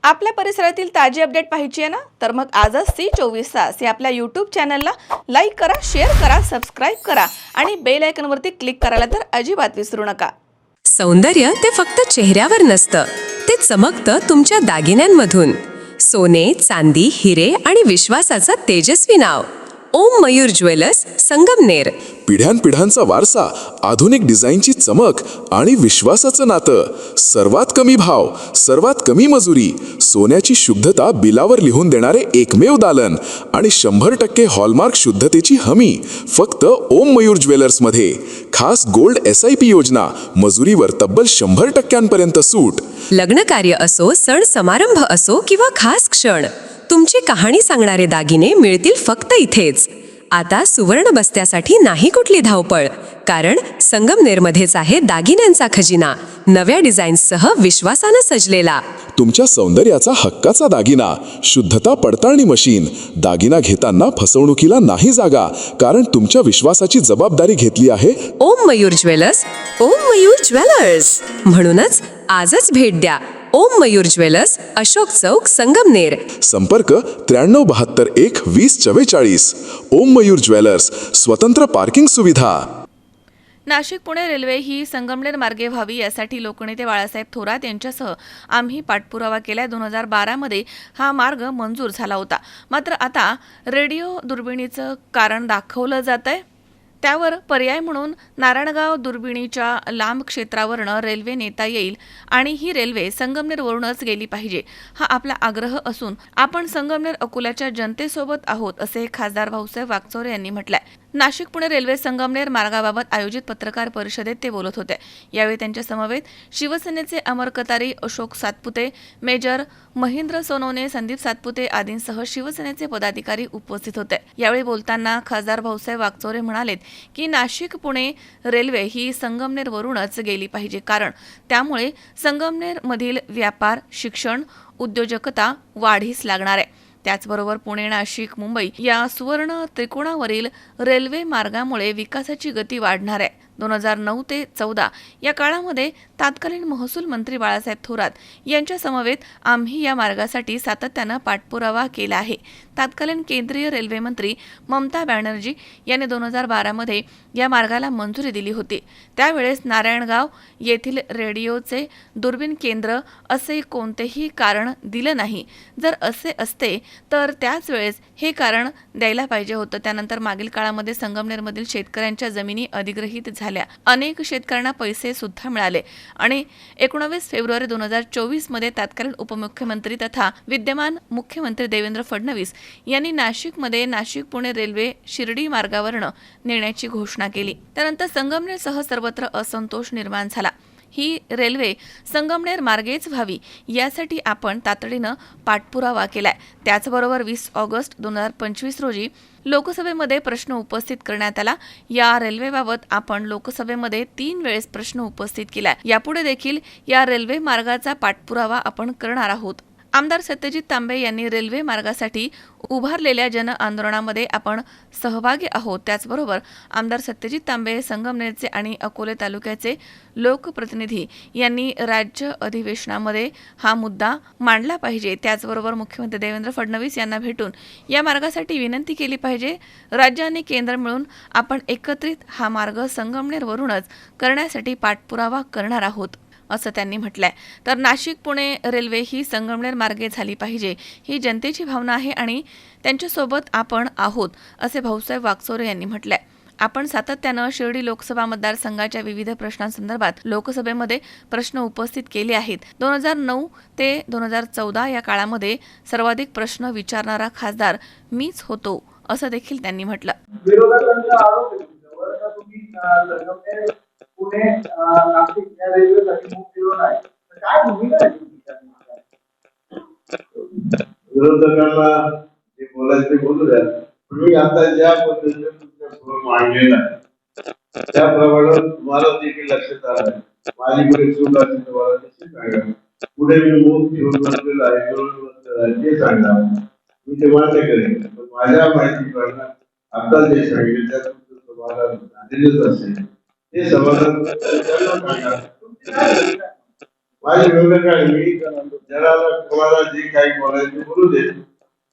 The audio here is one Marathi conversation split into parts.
आपल्या परिसरातील ताजी अपडेट पाहिजे आहे ना, तर मग आजच C24 या आपल्या यूट्यूब चॅनलला लाईक करा, शेअर करा, सबस्क्राईब करा आणि बेल आयकॉनवरती क्लिक करायला तर अजिबात विसरू नका. सौंदर्य ते फक्त चेहऱ्यावर नसतं, ते चमकतं तुमच्या दागिन्यांमधून. सोने, चांदी, हिरे आणि विश्वासाचं तेजस्वी नाव. ओम मयूर ज्वेलर्स, संगमनेर. पिढ्यानपिढ्यांचा वारसा, आधुनिक डिझाईनची चमक आणि विश्वासाचं नातं. सर्वात कमी भाव, सर्वात कमी मजुरी, सोन्याची शुद्धता बिलावर लिहून देणारे एकमेव दालन आणि 100% हॉलमार्क शुद्धतेची हमी फक्त ओम मयूर ज्वेलर्समध्ये. खास गोल्ड SIP योजना, मजुरीवर तब्बल 100% सूट. लग्न कार्य असो, सण समारंभ असो किंवा खास क्षण, तुमची कहाणी सांगणारे दागिने मिळतील फक्त इथेच. आता सुवर्ण बस्त्यासाठी नाही कुठली धावपळ, कारण संगमनेरमध्येच आहे दागिन्यांचा खजिना. नव्या डिझाईन्ससह विश्वासानं सजलेला. तुमच्या सौंदर्याचा हक्काचा दागिना, शुद्धता पडताळणी मशीन. दागिना घेताना फसवणुकीला नाही जागा, कारण तुमच्या विश्वासाची जबाबदारी घेतली आहे ओम मयूर ज्वेलर्स. ओम मयूर ज्वेलर्स म्हणूनच आजच भेट द्या. ओम मयूर ज्वेलर्स, अशोक चौक, संगमनेर. संपर्क 9372012044. ओम मयूर ज्वेलर्स, स्वतंत्र पार्किंग सुविधा. नाशिक पुणे रेल्वे ही संगमनेर मार्गे व्हावी यासाठी लोकनेते बाळासाहेब थोरात यांच्यासह आम्ही पाठपुरावा केला. 2012 मध्ये हा मार्ग मंजूर झाला होता. मात्र आता रेडिओ दुर्बिणीचं कारण दाखवलं जात आहे. त्यावर पर्याय म्हणून नारायणगाव दुर्बिणीच्या लांब क्षेत्रावरनं रेल्वे नेता येईल आणि ही रेल्वे संगमनेरवरूनच गेली पाहिजे, हा आपला आग्रह असून आपण संगमनेर अकोल्याच्या जनतेसोबत आहोत, असे खासदार भाऊसाहेब वागचौरे यांनी म्हटलंय. नाशिक पुणे रेल्वे संगमनेर मार्गाबाबत आयोजित पत्रकार परिषदेत ते बोलत होते. यावेळी त्यांच्या समवेत शिवसेनेचे अमर कतारी, अशोक सातपुते, मेजर महेंद्र सोनवणे, संदीप सातपुते आदींसह शिवसेनेचे पदाधिकारी उपस्थित होते. यावेळी बोलताना खासदार भाऊसाहेब वागचौरे म्हणालेत की नाशिक पुणे रेल्वे ही संगमनेरवरूनच गेली पाहिजे, कारण त्यामुळे संगमनेरमधील व्यापार, शिक्षण, उद्योजकता वाढीस लागणार आहे. त्याचबरोबर पुणे, नाशिक, मुंबई या सुवर्ण त्रिकोणावरील रेल्वे मार्गामुळे विकासाची गती वाढणार आहे. 2009 ते 14 या काळामध्ये तत्कालीन महसूल मंत्री बाळासाहेब थोरात यांच्या समवेत आम्ही या मार्गासाठी सातत्यानं पाठपुरावा केला आहे. तत्कालीन केंद्रीय रेल्वे मंत्री ममता बॅनर्जी यांनी 2012 मध्ये या मार्गाला मंजुरी दिली होती. त्यावेळेस नारायणगाव येथील रेडिओचे दुर्बीण केंद्र असे कोणतेही कारण दिलं नाही. जर असे असते तर त्याच वेळेस हे कारण द्यायला पाहिजे होतं. त्यानंतर मागील काळामध्ये संगमनेरमधील शेतकऱ्यांच्या जमिनी अधिग्रहित झाल्या. अनेक शेतकऱ्यांना पैसे सुद्धा मिळाले आणि 19 फेब्रुवारी 2024 मध्ये तत्कालीन उपमुख्यमंत्री तथा विद्यमान मुख्यमंत्री देवेंद्र फडणवीस यांनी नाशिकमध्ये नाशिक पुणे रेल्वे शिर्डी मार्गावरनं नेण्याची घोषणा केली. त्यानंतर संगमनेरसह सर्वत्र असंतोष निर्माण झाला. ही रेल्वे संगमनेर मार्गेच व्हावी यासाठी आपण तातडीनं पाठपुरावा केलाय. त्याचबरोबर 20 ऑगस्ट 2025 रोजी लोकसभेमध्ये प्रश्न उपस्थित करण्यात आला. या रेल्वेबाबत आपण लोकसभेमध्ये 3 वेळेस प्रश्न उपस्थित केलाय. यापुढे देखील या रेल्वे मार्गाचा पाठपुरावा आपण करणार आहोत. आमदार सत्यजित तांबे यांनी रेल्वे मार्गासाठी उभारलेल्या जन आंदोलनामध्ये आपण सहभागी आहोत. त्याचबरोबर आमदार सत्यजित तांबे, संगमनेरचे आणि अकोले तालुक्याचे लोकप्रतिनिधी यांनी राज्य अधिवेशनामध्ये हा मुद्दा मांडला पाहिजे. त्याचबरोबर मुख्यमंत्री देवेंद्र फडणवीस यांना भेटून या मार्गासाठी विनंती केली पाहिजे. राज्य आणि केंद्र मिळून आपण एकत्रित हा मार्ग संगमनेरवरूनच करण्यासाठी पाठपुरावा करणार आहोत, असं त्यांनी म्हटलंय. तर नाशिक पुणे रेल्वे ही संगमनेर मार्गे झाली पाहिजे ही जनतेची भावना आहे आणि त्यांच्यासोबत आपण आहोत, असे भाऊसाहेब वागचौरे यांनी म्हटलंय. आपण सातत्यानं शिर्डी लोकसभा मतदारसंघाच्या विविध प्रश्नांसंदर्भात लोकसभेमध्ये प्रश्न उपस्थित केले आहेत. 2009 ते 2014 या काळामध्ये सर्वाधिक प्रश्न विचारणारा खासदार मीच होतो, असं देखील त्यांनी म्हटलं. पुणे नाशिक या रेल्वेसाठी मुख फिरवून आहे, तर काय भूमिका आहे विरोधकांना जे बोलायचं ते बोलू द्या. तुम्ही आता ज्या पद्धतीने तुमच्या समोर मांडलेला आहे त्याप्रमाणे तुम्हाला देखील लक्षात आलं आहे. माझी पुढे चूक असेल तर मला निश्चित सांगा. पुढे मी मुख फिरून बसलेलं आहे ते सांगा, मी ते मान्य करेन. पण माझ्या माहितीप्रमाणे आता जे सांगितलं त्या तुमचं समाधान झालेलंच असेल. हे समाधान माझी वेगळं काय मी जगाला कोणाला जे काही बोलायचं बोलू दे.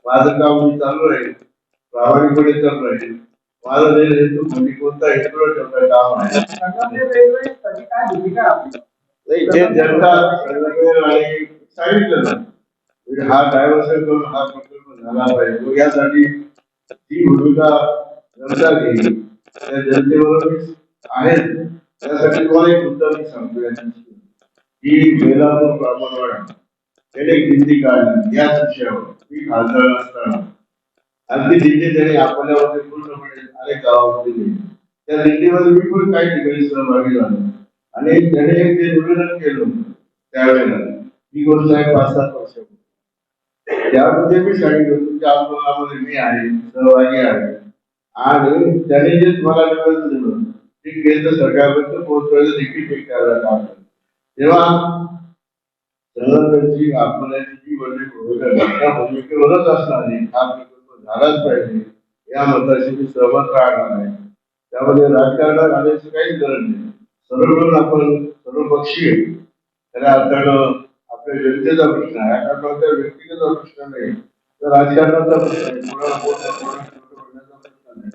माझं काम मी चालू राहील, प्रामाणिकपणे चालू राहील. माझा हेतू म्हणजे कोणता हेतू ठेवता काम आहे. नाही जे जनता संघटनेवर आणि सांगितलं ना, म्हणजे हा डायव्हर्सन करून हा प्रकल्प झाला पाहिजे. मग यासाठी जी भूमिका जनता घेईल त्या जनतेबरोबर आहे. त्यासाठी तुम्हाला एक मुद्दा मी सांगतो की बेलापूर ब्राह्मणवाडा त्याने एक दिंडी काढली याच विषयावर मी खासदार असताना. अगदी दिंडी त्याने आपल्यामध्ये पूर्णपणे अनेक गावामध्ये नेली. त्या दिंडीमध्ये मी पण काही ठिकाणी सहभागी झालो आणि त्याने जे निवेदन केलं त्यावेळेला ही गोष्ट आहे 5-7 वर्षापूर्वी. त्यामध्ये मी सांगितलं तुमच्या आंदोलनामध्ये मी आहे, सहभागी आहे आणि त्याने जे तुम्हाला निवेदन दिलं ते केंद्र सरकारपर्यंत पोहोचवायचं देखील ते करायला काम करतं. तेव्हा संघटनेची आपल्याची जी भूमिका त्या भूमिकेवरच असणार आहे. हा प्रकल्प झालाच पाहिजे या मताशी मी सहमत राहणार आहे. त्यामध्ये राजकारणात आल्याची काहीच गरज नाही. सर्व मिळून आपण सर्वपक्षीय खऱ्या अर्थानं आपल्या जनतेचा प्रश्न आहे. हा कोणत्या व्यक्तिगत प्रश्न नाही, तर राजकारणाचा प्रश्न आहे. कोणाला मोठं कोणाला छोटं बनण्याचा प्रश्न नाही.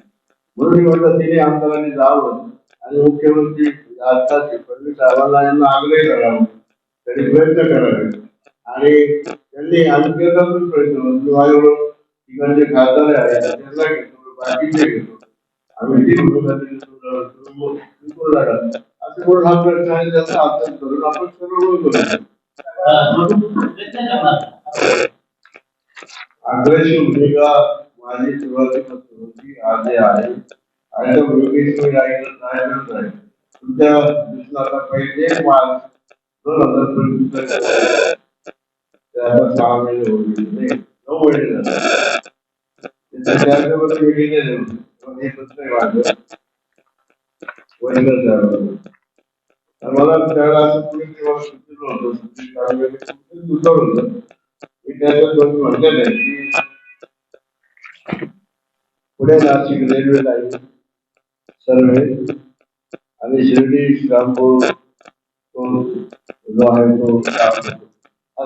म्हणून मी म्हटलं तिने आमदारांनी जावं आणि मुख्यमंत्री आत्ताचे फडणवीस साहेबांना यांना आग्रह करावा, त्यांनी प्रयत्न करावे आणि त्यांनी आरोग्याचाच प्रयत्न माझ्याबरोबर ठिकाणचे खासदार आहेत त्यांना घेतो, बाकीचे घेतो. आम्ही ती भूमिका असं म्हणून हा प्रश्न आहे त्याचा अभ्यास करून आपण सर्व करू. आग्रही भूमिका माझी सुरुवातीपासून होती, आज आहे. आणि भूमिकेची मी राहिलंच आहे. तुमच्या दिसला पहिले 1 मार्च 2025 त्याला 6 महिने होऊन गेले. 9 महिने झाले. त्याच्यावर मी गेलेले होते. मग हे पुस्तक वाचलं. वडीलच झालं. तर मला त्यावेळेला असं कुणी तेव्हा सुचलं होतं, सुचवलं होतं. मी त्याच्यात म्हटलेलं आहे की पुणे नाशिक रेल्वे लाईन सर्वे आणि शिर्डी श्रीरामपूर तो जो आहे तो हा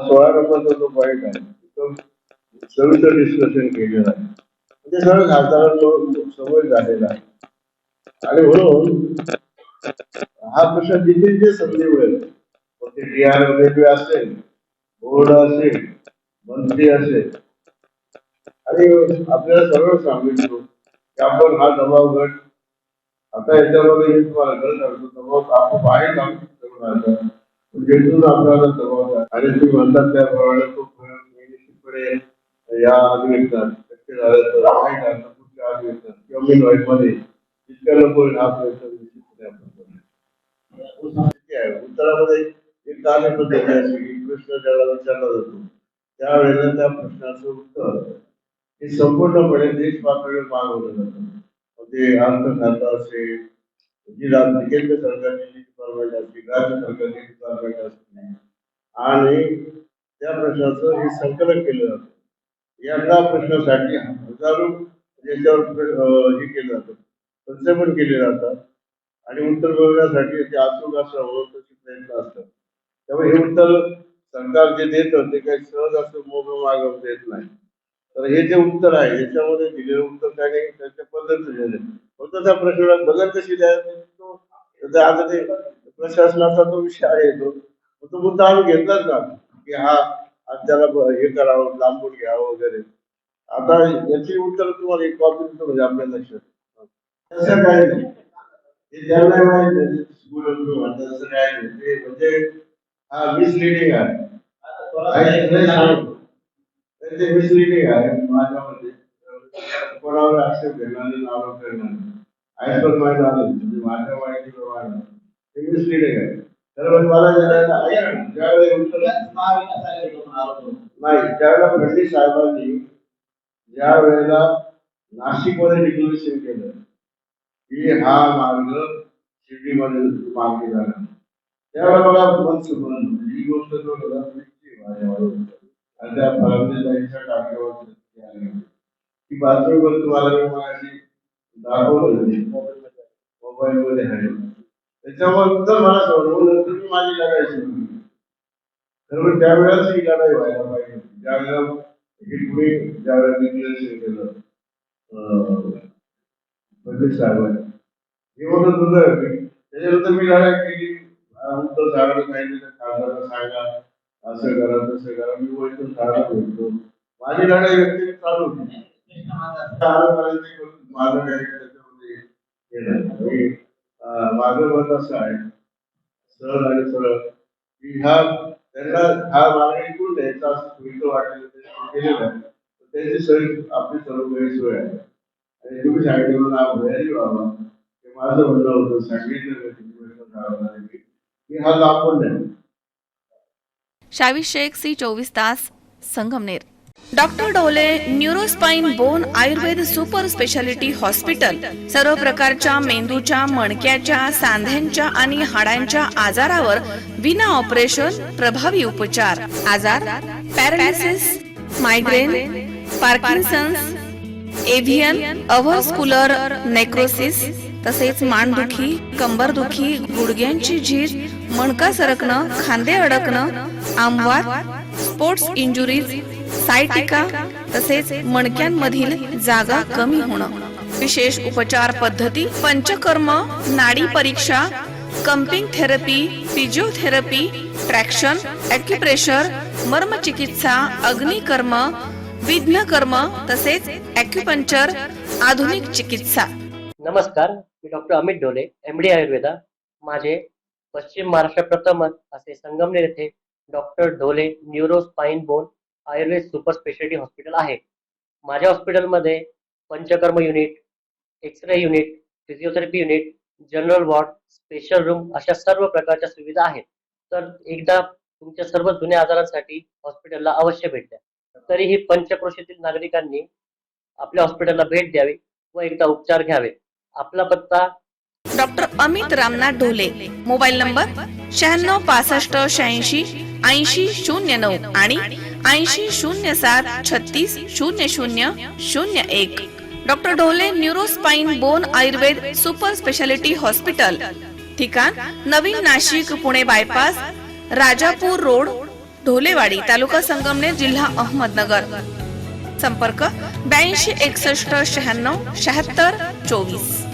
16 नंबरचा जो पॉईंट आहे तो सविस्तर डिस्कशन केलेलं आहे. म्हणजे सगळं खासदारांसमोर समोर झालेला आहे आणि म्हणून हा प्रश्न जिथे जे संधी मिळेल मग ते DRO रेल्वे असेल, बोर्ड असेल, मंत्री असेल आणि आपल्याला सर्व सांगितलं की आपण हा दबाव गट आता याच्यामध्ये मी तुम्हाला गरज सांगतो दबाव आपण आहे काम जेणेकरून आपल्याला दबाव आहे आणि तुम्ही म्हणतात त्याप्रमाणे तो निश्चितपणे या अधिवेशनात शक्य झालं तर आहे का पुढच्या अधिवेशनात किंवा मिडवाईटमध्ये जितक्या लोक होईल हा प्रयत्न निश्चितपणे आपण करू. उत्तरामध्ये एक गाणे पण देण्यात की प्रश्न ज्याला विचारला जातो त्यावेळेला त्या प्रश्नाचं उत्तर हे संपूर्णपणे देश पातळीवर मागवलं जातं. ते अर्थ खातं असेल, जी केंद्र सरकारची जी डिपार्टमेंट असते, राज्य सरकारची डिपार्टमेंट असते आणि त्या प्रश्नाचं हे संकलन केलं जातं. या प्रश्नासाठी हजारो याच्यावर हे केलं जातं, संक्षेपण केले जातात आणि उत्तर मिळवण्यासाठी ते अचूक असावं तसे प्रयत्न असतात. त्यामुळे हे उत्तर सरकार जे देतं ते काही सहज असं मोकळं मागवून देत नाही. तर हे जे उत्तर आहे याच्यामध्ये दिलेलं उत्तर त्याने त्याच्या पद्धतीने दिले. फक्त त्या प्रश्नाला बदल कशी द्यायचा आता ते प्रशासनाचा तो विषय आहे तो मुद्दा आम्ही घेतलाच ना की हा आज त्याला हे करावं लांबून घ्यावं वगैरे. आता याची उत्तर तुम्हाला एक कॉपी देतो म्हणजे आपल्या लक्षात तसं काय नाही. हे ज्यांना माहिती तसं काय नाही ते म्हणजे हा मिसलिडिंग आहे. ते मिसलिडिंग आहे माझ्यामध्ये कोणावर आक्षेप घेणार आरोप करणार आहे पण माहिती आलं म्हणजे माझ्या माहितीप्रमाणे ते मिसलिडिंग आहे. तर मला ज्यावेळेला उत्तर नाही त्यावेळेला फडणवीस साहेबांनी ज्या वेळेला नाशिकमध्ये डिक्लेरेशन केलं की हा मार्ग शिर्डीमध्ये मार्गी जाणार त्यावेळेला मला मन सुचलं ही गोष्ट जो आणि त्या फडणवीसांच्या टाक्यावर ती बातमी पण तुम्हाला मी मागाशी दाखवली मोबाईल मध्ये आहे. त्याच्यावर तर मला नंतर मी माझी लढाई सुरू तर त्यावेळेस ही लढाई व्हायला पाहिजे होती. ज्यावेळेला हे पुढे ज्यावेळेला डिक्लेरेशन केलं फडणवीस साहेबांनी, हे होतं तुझं त्याच्यानंतर मी लढाई केली. उद्धव साहेबांना सांगितलं खासदारांना सांगा, असं करा तसं करा. मी वैष्णव साहेबांना भेटतो. माझी लढाई व्यक्ती चालू होती. माझं काही त्याच्यामध्ये हे नाही. माझं मत असं आहे सरळ आणि सरळ की त्यांना हा मागणी करून द्यायचा असं चुकीचं वाटलेलं त्यांनी केलेलं आहे. त्यांची सोय आपली सर्व गैरसोय आहे. आणि तुम्ही सांगितलं ना भयारी व्हावा ते माझं म्हणणं होतं. सांगितलं की हा दाखवून द्या. शावीस शेख, सी 24 तास, संगमनेर. डॉक्टर डोले neurospine bone Ayurveda super speciality hospital सर्व प्रकारच्या मेंदूच्या, मणक्याच्या, सांध्यांच्या आणि हाडांच्या आजारावर विना ऑपरेशन प्रभावी उपचार. आजार पॅरालिसिस, मायग्रेन, पार्किन्सन्स, एव्हियन, अव्हस्क्युलर नेक्रोसिस, तसेच मानदुखी, कंबरदुखी, गुडघ्यांची झीज, मणका सरकणं, खांदे अडकणं, आमवात, स्पोर्ट्स इंजुरीज, सायटिका, तसेच मणक्यांमधील जागा कमी होणं. विशेष उपचार पद्धती पंचकर्म, नाडी परीक्षा, cupping therapy, physiotherapy, traction, acupressure, मर्मचिकित्सा, अग्निकर्म, विघ्नकर्म, तसेच ॲक्युपंक्चर, आधुनिक चिकित्सा. नमस्कार, मी डॉक्टर अमित डोले, MD आयुर्वेदा. माझे पश्चिम महाराष्ट्र प्रथमच असे संगमनेर येथे doctor Dole neuro spine bone Ayurveda super speciality hospital आहे. माझ्या हॉस्पिटलमध्ये panchakarma unit, x ray unit, physiotherapy unit, general ward, special room अशा सर्व प्रकारच्या सुविधा आहेत. तर एकदा तुमच्या सर्व जुन्या आजारांसाठी हॉस्पिटलला अवश्य भेट द्या. तरीही पंचक्रोशीतील नागरिकांनी आपल्या हॉस्पिटलला भेट द्यावी व एकदा उपचार घ्यावे. आपला पत्ता doctor Amit Ramnath Dhole. Mobile number 96 65 86 80 09 आणि 80 07 36 00 01. Doctor Dhole neurospine bone Ayurveda super speciality hospital. ठिकाण नवीन नाशिक पुणे बायपास, राजापूर रोड, ढोलेवाडी, तालुका संगमनेर, जिल्हा अहमदनगर. संपर्क 82 61 96 76 24.